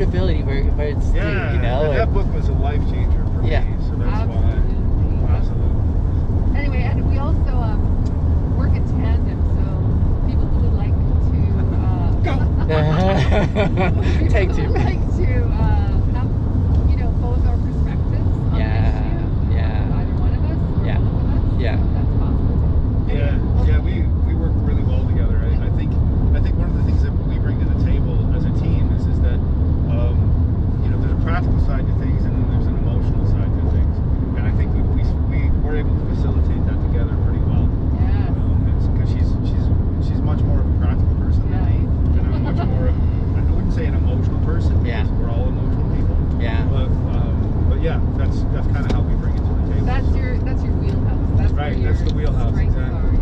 ability where it's Yeah, you know. that book was a life changer for me, so that's why. Absolutely. Anyway, and we also work in tandem, so people who would like to Take two. Would like to have both our perspectives on the issue. Either one of us or both of us. That's possible. We work really well together. I think one of the things that we bring to the table as a team is that there's a practical side to things and then there's an emotional side to things, and I think we were able to facilitate that together pretty well. It's because she's much more of a practical person than me, and I'm much more of, I wouldn't say an emotional person, because we're all emotional people. But yeah, that's kind of how we bring it to the table. That's your wheelhouse. That's right. That's the wheelhouse. Exactly.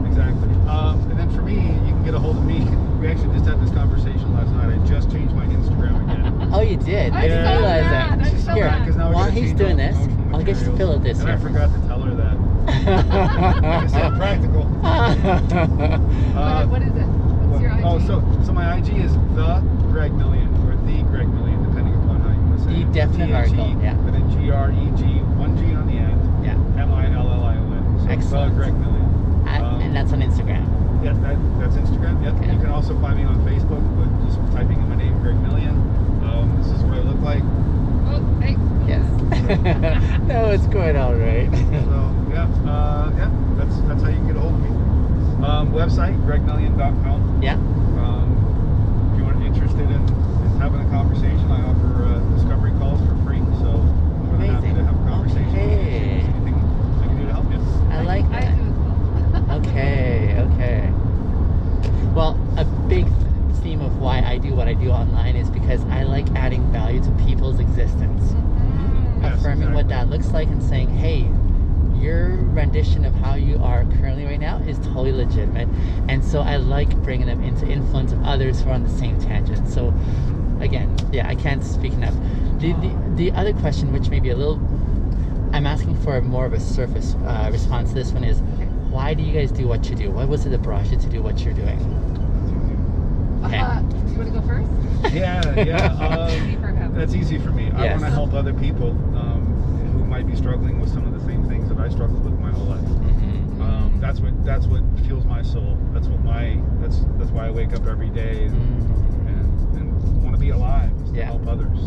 Exactly. And then for me, you can get a hold of me. We actually just had this conversation last night. I just changed my Instagram again. Oh, you did? I didn't realize that. Here, while he's doing this, I'll get you to fill out this. And I forgot to tell her that. Like I said, practical. What is it? What's your IG? So my IG is the Greg Million, or the Greg Million, depending upon how you want to say it. The definite article, And then GREG, one G on the end. MILLION. So Excellent. The Greg Million. And that's on Instagram. Yeah, that's Instagram. Yep. Okay. You can also find me on Facebook, but just typing in my name, Greg Million. This is what I look like. Oh, hey. Yes. No, it's going all right. So that's how you can get a hold of me. Website gregmillion.com. Yeah. If you are interested in having a conversation, I offer discovery calls for free. So I'm more than happy to have a conversation. Okay. Anything I can do to help you. I like that. I do as well. Okay. Well, a big theme of why I do what I do online is because I like adding value to people's existence. Yes, Affirming what that looks like and saying, hey, your rendition of how you are currently right now is totally legitimate. And so I like bringing them into influence of others who are on the same tangent. So again, I can't speak enough. The other question, which may be a little, I'm asking for more of a surface response to this one, is why do you guys do what you do? What was it that brought you to do what you're doing? Do you want to go first? That's easy for me. I want to help other people who might be struggling with some of the same things that I struggled with my whole life. That's what fuels my soul. That's why I wake up every day and want to be alive, is to help others.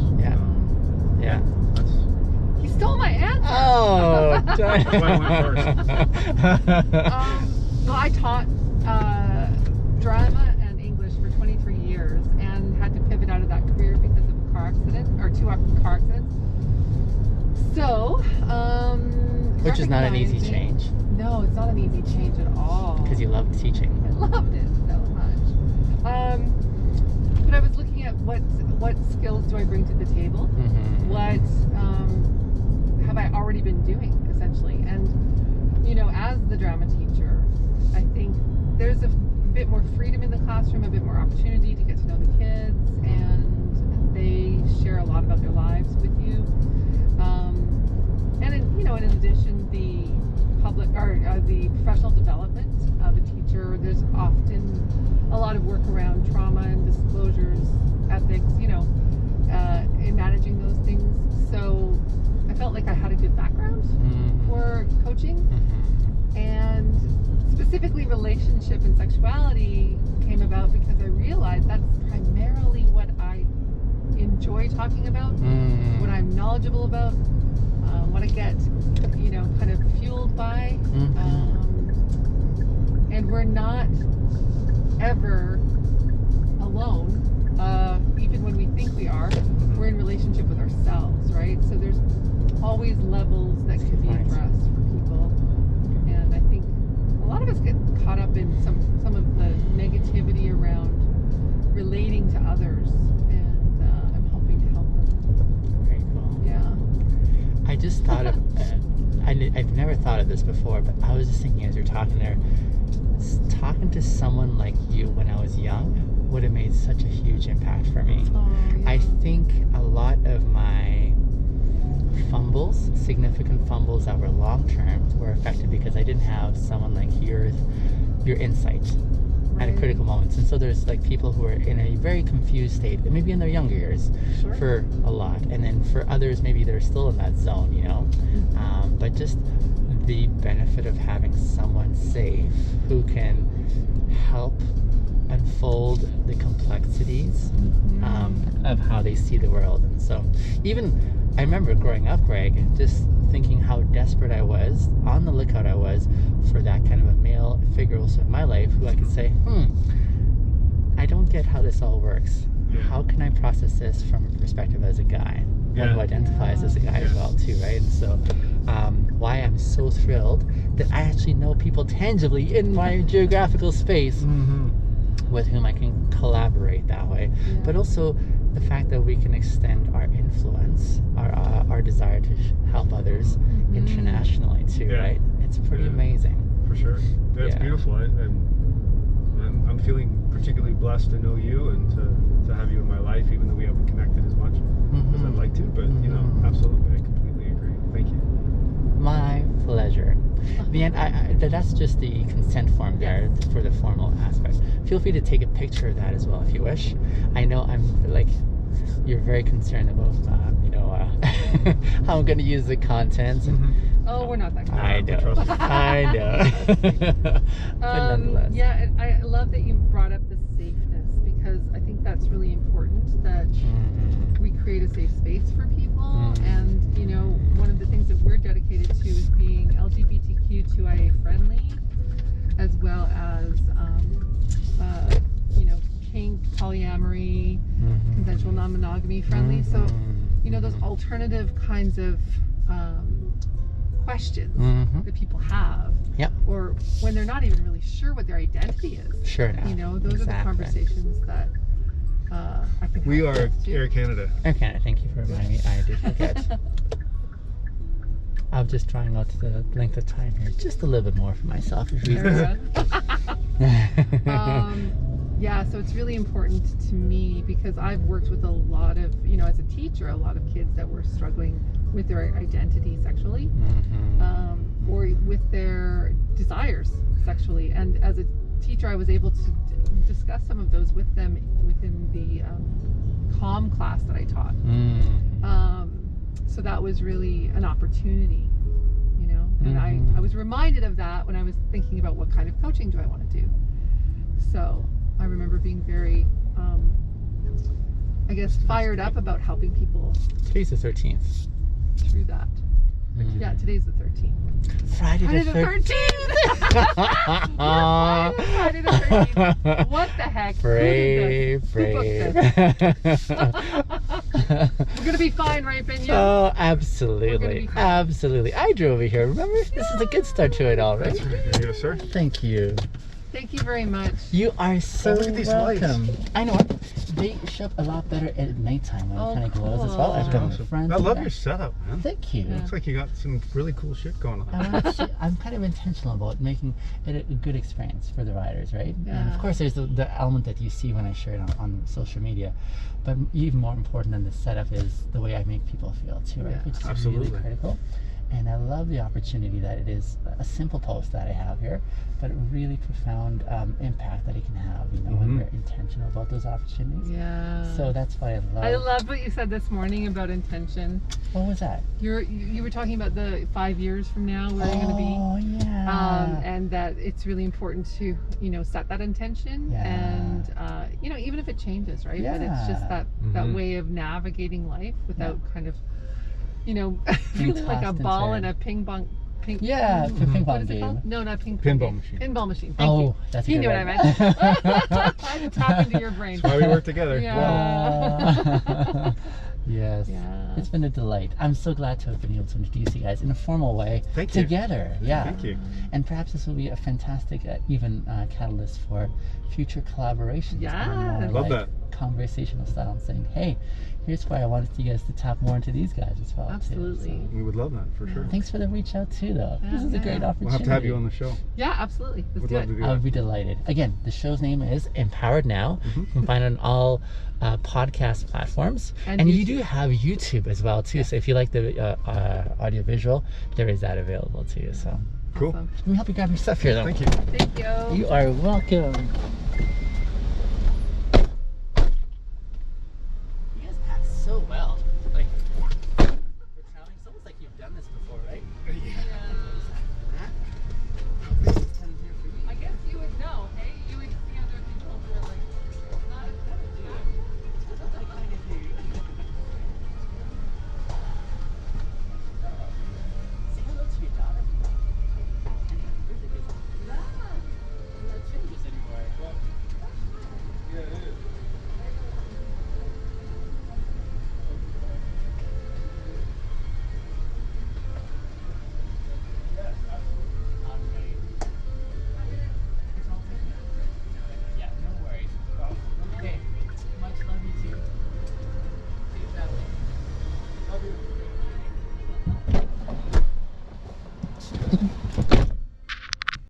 You stole my answer. Oh, that's why I went first. Well, I taught drama and English for 23 years and had to pivot out of that career because of a car accident, or two car accidents. So, which is not an easy change. No, it's not an easy change at all. Because you love teaching. I loved it so much. But I was looking at what skills do I bring to the table? What have I already been doing, essentially? And, as the drama teacher, I think there's a bit more freedom in the classroom, a bit more opportunity to get to know the kids, and they share a lot about their lives with you. And in addition, the the professional development of a teacher, there's often a lot of work around trauma and disclosures, ethics, in managing those things. So I felt like I had a good background for coaching, and specifically relationship and sexuality came about because I realized that's primarily what I enjoy talking about, what I'm knowledgeable about, what I get, kind of fueled by. And we're not ever alone, even when we think we are. We're in relationship with ourselves, right? So there's always levels that can be addressed for people. And I think a lot of us get caught up in some of the negativity around relating to others, and I'm hoping to help them. Very cool. Yeah. I just thought of, I've never thought of this before, but I was just thinking as you're talking there, talking to someone like you when I was young would have made such a huge impact for me. I think a lot of my fumbles, significant fumbles that were long-term, were affected because I didn't have someone like your insight at a Right. critical moments. And so there's like people who are in a very confused state, maybe in their younger years, Sure. for a lot, and then for others maybe they're still in that zone, you know. But just the benefit of having someone safe who can help unfold the complexities of how they see the world. And so even I remember growing up, Greg, just thinking how desperate I was, on the lookout I was for that kind of a male figure also in my life who I could say, I don't get how this all works. How can I process this from a perspective as a guy? One who identifies as a guy as well too, right? And so why I'm so thrilled that I actually know people tangibly in my geographical space with whom I can collaborate that way. But also the fact that we can extend our influence, our desire to help others internationally too, right? It's pretty amazing. For sure. It's beautiful. I'm feeling particularly blessed to know you and to have you in my life, even though we haven't connected as much as I'd like to. But you know, absolutely, I completely agree. Thank you. My pleasure. Leanne, that's just the consent form there for the formal aspect. Feel free to take a picture of that as well if you wish. I know you're very concerned about how I'm going to use the contents. Oh, we're not that good. I know. I know. But nonetheless. Yeah, I love that you brought up the safeness, because I think that's really important, that we create a safe space for people. And you know, one of the things that we're dedicated to is being LGBTQ2IA friendly, as well as you know, kink, polyamory, consensual non-monogamy friendly. So you know, those alternative kinds of questions that people have, or when they're not even really sure what their identity is. Sure enough. You know, those are the conversations that I think we are Air Canada. Air Canada, thank you for reminding me. I did forget. I'm just trying out the length of time here, just a little bit more for myself. Yeah, so it's really important to me, because I've worked with a lot of, you know, as a teacher, a lot of kids that were struggling with their identity sexually, or with their desires sexually. And as a teacher, I was able to discuss some of those with them within the comm class that I taught. So that was really an opportunity, you know. And I was reminded of that when I was thinking about what kind of coaching do I want to do. So I remember being very, I guess, fired up about helping people. Today's the 13th. Through that. Yeah, today's the 13th. Friday the 13th! Friday the 13th. What the heck? Brave. We're gonna be fine, right, Benya? Oh, absolutely. Absolutely. I drove over here. Remember? This is a good start to it all, right? Yes, sir. Thank you. Thank you very much. You are so look at these welcome. lights. I know what. They show up a lot better at nighttime when it kind of glows as well. I've done Awesome. front I and love back. your setup, man. Thank you. Looks like you got some really cool shit going on. I'm kind of intentional about making it a good experience for the riders, right? And Yeah. of course, there's the element that you see when I share it on social media. But even more important than the setup is the way I make people feel too, right? Yeah, Which is absolutely. really critical. And I love the opportunity that it is a simple post that I have here, but a really profound impact that it can have, you know, when we're intentional about those opportunities. Yeah. So that's why I love what you said this morning about intention. What was that? You were talking about the 5 years from now where you're going to be. Oh, yeah. And that it's really important to, you know, set that intention, and you know, even if it changes, right? But it's just that way of navigating life without kind of, you know, feeling like a tossed and ball in turned. a ping pong the ping what pong is it game. called? No, not ping pong Pinball game. machine. Pinball machine. Thank you. That's a You good knew what I one. meant. I'm tapping to your brain. That's why we work together. Yeah. Yes. Yeah. It's been a delight. I'm so glad to have been able to introduce you guys in a formal way Thank you. together. Yeah. Thank you. And perhaps this will be a fantastic catalyst for future collaborations. Yeah. on more, Love that. conversational style, saying, hey, here's where I wanted you guys to tap more into these guys as well. Absolutely. Too. We would love that for sure. So, thanks for the reach out too, though. Yeah, This is a great opportunity. We'll have to have you on the show. Yeah, absolutely. Let's Would do love it. to do I that. would be delighted. Again, the show's name is Empowered Now. You can find it on all podcast platforms. And you do have YouTube as well, too. So if you like the audio visual, there is that available to you. So Cool. Awesome. let me help you grab your stuff here, though. Thank you. Thank you. You are welcome.